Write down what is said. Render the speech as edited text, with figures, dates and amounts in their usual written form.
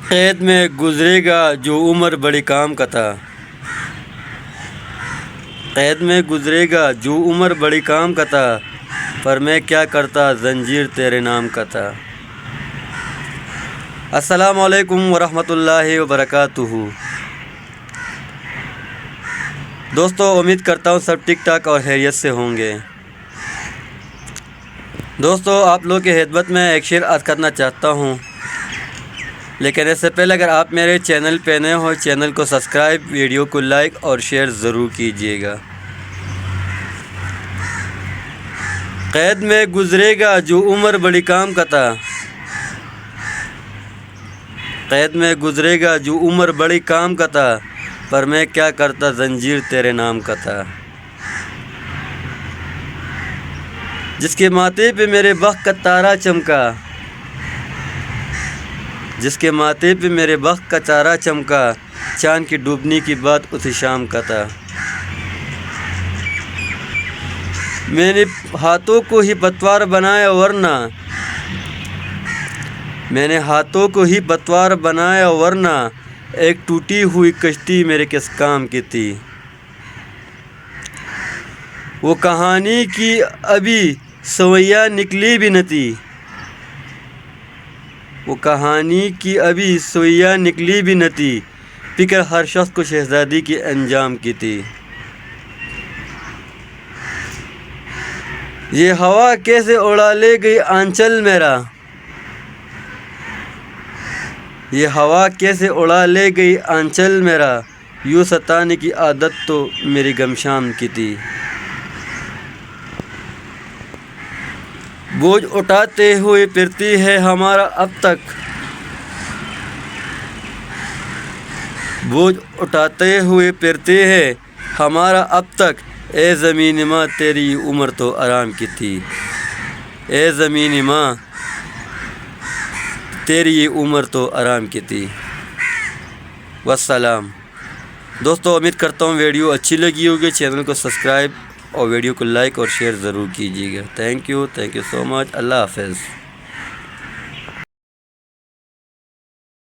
قید میں گزرے گا جو عمر بڑی کام کا تھا، قید میں گزرے گا جو عمر بڑی کام کا تھا، پر میں کیا کرتا زنجیر تیرے نام کا تھا۔ السلام علیکم ورحمۃ اللہ وبرکاتہ۔ دوستو، امید کرتا ہوں سب ٹھیک ٹھاک اور خیریت سے ہوں گے۔ دوستو، آپ لوگ کی خدمت میں ایک شعر عرض کرنا چاہتا ہوں، لیکن اس سے پہلے اگر آپ میرے چینل پہ نئے ہو، چینل کو سبسکرائب، ویڈیو کو لائک اور شیئر ضرور کیجیے گا۔ قید میں گزرے گا جو عمر بڑی کام کا تھا، قید میں گزرے گا جو عمر بڑی کام کا تھا، پر میں کیا کرتا زنجیر تیرے نام کا تھا۔ جس کے ماتھے پہ میرے بخت کا تارا چمکا، جس کے ماتھے پہ میرے بخت کا تارا چمکا، چاند کی ڈوبنے کی بات اسی شام کا تھا۔ میں نے ہاتھوں کو ہی پتوار بنایا ورنہ، میں نے ہاتھوں کو ہی پتوار بنایا ورنہ، ایک ٹوٹی ہوئی کشتی میرے کس کام کی تھی۔ وہ کہانی کی ابھی سویاں نکلی بھی نہ تھی، وہ کہانی کی ابھی سویاں نکلی بھی نہ تھی، فکر ہر شخص کو شہزادی کی انجام کی تھی۔ یہ ہوا کیسے اڑا لے گئی آنچل میرا، یہ ہوا کیسے اڑا لے گئی آنچل میرا، یوں ستانے کی عادت تو میری گمشام کی تھی۔ بوجھ اٹھاتے ہوئے پھرتی ہے ہمارا اب تک، بوجھ اٹھاتے ہوئے پھرتی ہے ہمارا اب تک، اے زمین ماں تیری عمر تو آرام کی تھی، اے زمین ماں تیری عمر تو آرام کی تھی۔ والسلام۔ دوستو، امید کرتا ہوں ویڈیو اچھی لگی ہوگی، چینل کو سبسکرائب اور ویڈیو کو لائک اور شیئر ضرور کیجیے گا۔ تھینک یو سو مچ۔ اللہ حافظ۔